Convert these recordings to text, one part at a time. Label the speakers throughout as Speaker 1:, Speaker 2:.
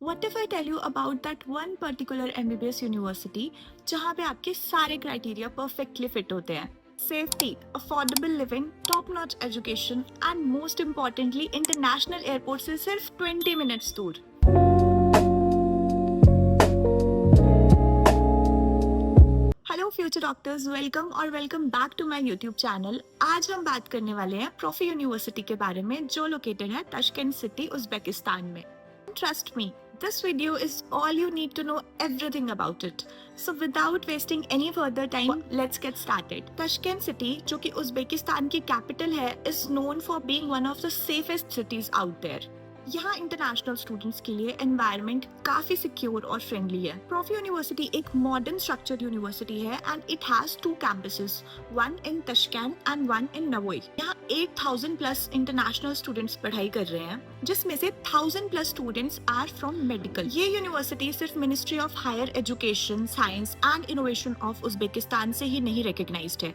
Speaker 1: What if I tell you about that one particular MBBS university जहाँ पे आपके सारे क्राइटेरिया परफेक्टली फिट होते हैं? Safety, affordable living, top notch education and most importantly international airport से सिर्फ 20 minutes दूर। हेलो फ्यूचर डॉक्टर्स, वेलकम और welcome back to my YouTube channel. आज हम बात करने वाले हैं प्रॉफी यूनिवर्सिटी के बारे में जो लोकेटेड है ताशकंद सिटी, उज़्बेकिस्तान में। Trust me, this video is all you need to know everything about it. So without wasting any further time, let's get started. Tashkent City, जो कि उज़्बेकिस्तान की कैपिटल है, is known for being one of the safest cities out there. यहाँ international students के लिए environment काफी secure और friendly है। प्रॉफी यूनिवर्सिटी एक मॉडर्न स्ट्रक्चर्ड यूनिवर्सिटी है and it has 2 campuses, one in Tashkent and one in Navoi. यहाँ 8000 plus international students पढ़ाई कर रहे हैं, जिसमें से 1000 plus students are from medical. ये यूनिवर्सिटी सिर्फ ministry of higher education, science and innovation of Uzbekistan से ही नहीं रिकॉग्नाइज्ड है,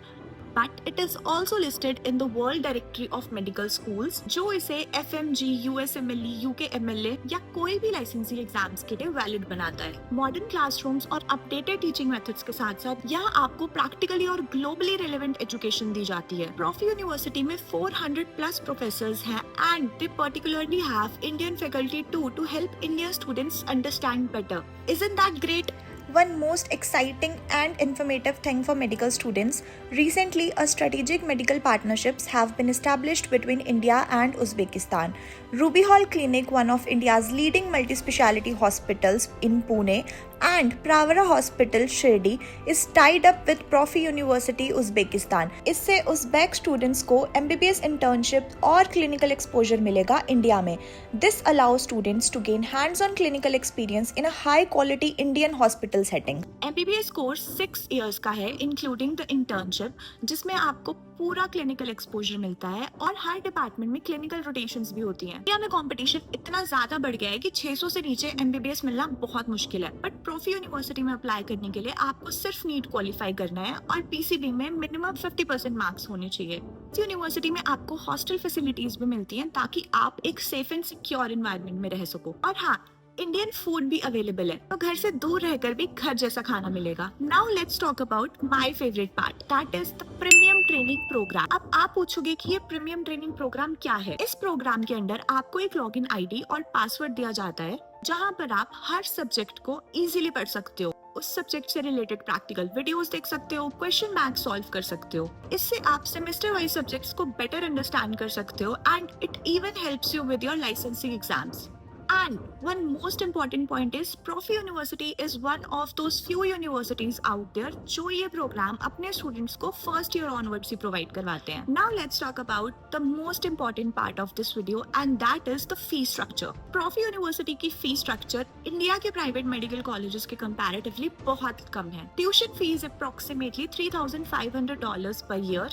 Speaker 1: but it is also listed in the World Directory of Medical Schools, जो इसे FMG, USMLE, UKMLA या कोई भी लाइसेंसिंग एग्जाम्स के लिए वैलिड बनाता है। मॉडर्न क्लासरूम्स और अपडेटेड टीचिंग मेथड्स के साथ साथ यहाँ आपको प्रैक्टिकली और ग्लोबली रिलेवेंट एजुकेशन दी जाती है। प्रॉफी यूनिवर्सिटी में 400 प्लस प्रोफेसर्स हैं and they particularly have Indian faculty to help Indian students understand better. Isn't that great?
Speaker 2: One most exciting and informative thing for medical students, recently a strategic medical partnerships have been established between India and Uzbekistan. Ruby Hall Clinic, one of India's leading multi-speciality hospitals in Pune, and Pravara Hospital Shirdi is tied up with Profi University Uzbekistan. इससे Uzbek students को MBBS internship और clinical exposure मिलेगा India में। This allows students to gain hands-on clinical experience in a high-quality Indian hospital setting.
Speaker 1: MBBS course 6 years का है, including the internship, जिसमें आपको पूरा क्लिनिकल एक्सपोजर मिलता है और हर डिपार्टमेंट में क्लिनिकल रोटेशंस भी होती हैं। इंडिया में कंपटीशन इतना ज्यादा बढ़ गया है कि 600 से नीचे MBBS मिलना बहुत मुश्किल है, बट प्रॉफी यूनिवर्सिटी में अप्लाई करने के लिए आपको सिर्फ नीट क्वालिफाई करना है और PCB में मिनिमम 50% मार्क्स होने चाहिए। इस यूनिवर्सिटी में आपको हॉस्टल फैसिलिटीज भी मिलती हैं ताकि आप एक सेफ एंड सिक्योर एनवायरनमेंट में रह सको। और हाँ, इंडियन फूड भी अवेलेबल है, तो घर से दूर रहकर भी घर जैसा खाना मिलेगा। Now let's talk about my favourite part, that is the premium training programme. अब आप पूछोगे कि ये प्रीमियम ट्रेनिंग प्रोग्राम क्या है? इस प्रोग्राम के अंदर आपको एक लॉगिन आईडी और पासवर्ड दिया जाता है, जहाँ पर आप हर सब्जेक्ट को इजीली पढ़ सकते हो, उस सब्जेक्ट से रिलेटेड प्रैक्टिकल वीडियोस देख सकते हो, क्वेश्चन बैंक सॉल्व कर सकते हो। इससे आप सेमेस्टर वाइज सब्जेक्ट्स को बेटर अंडरस्टैंड कर सकते हो and it even helps you with your licensing exams. And one most important point is Profi University is one of those few universities out there जो ये प्रोग्राम अपने students को first year onwards ही provide करवाते हैं। Now let's talk about the most important part of this video and that is the fee structure. Profi University की fee structure India के private medical colleges के comparatively बहुत कम है। Tuition fees approximately $3,500 per year,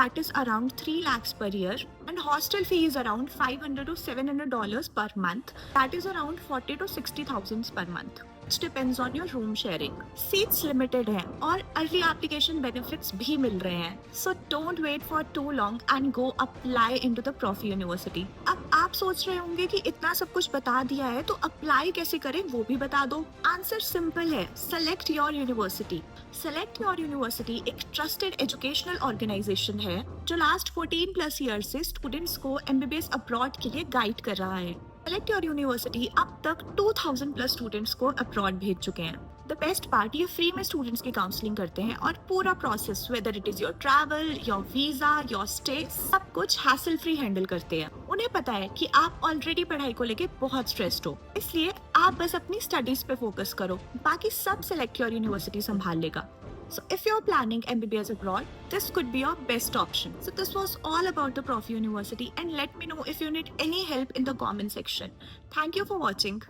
Speaker 1: that is around 3 lakhs per year, and hostel fee is around $500 to $700 per month. That is around 40 to 60,000 per month. It depends on your room sharing. Seats limited हैं और early application benefits भी मिल रहे हैं. So don't wait for too long and go apply into the Profi University. अब आप सोच रहे होंगे कि इतना सब कुछ बता दिया है तो अप्लाई कैसे करें वो भी बता दो। आंसर सिंपल है, select your university. Select Your University एक ट्रस्टेड एजुकेशनल ऑर्गेनाइजेशन है जो लास्ट 14 प्लस ईयर से स्टूडेंट्स को MBBS अब्रॉड के लिए गाइड कर रहा है। Select Your University अब तक 2000 प्लस स्टूडेंट्स को अब्रॉड भेज चुके हैं। द बेस्ट पार्ट, ये फ्री में स्टूडेंट्स की काउंसलिंग करते हैं और पूरा process, whether it is your travel, your visa, your stay, सब कुछ हैसल फ्री हैंडल करते हैं। उन्हें पता है कि आप ऑलरेडी पढ़ाई को लेके बहुत स्ट्रेस्ड हो, इसलिए आप बस अपनी स्टडीज पे फोकस करो, बाकी सब Select Your University संभाल लेगा। So if you're planning MBBS abroad, this could be your best option. So this was all about the Profi University and let me know if you need any help in the comment section. Thank you for watching.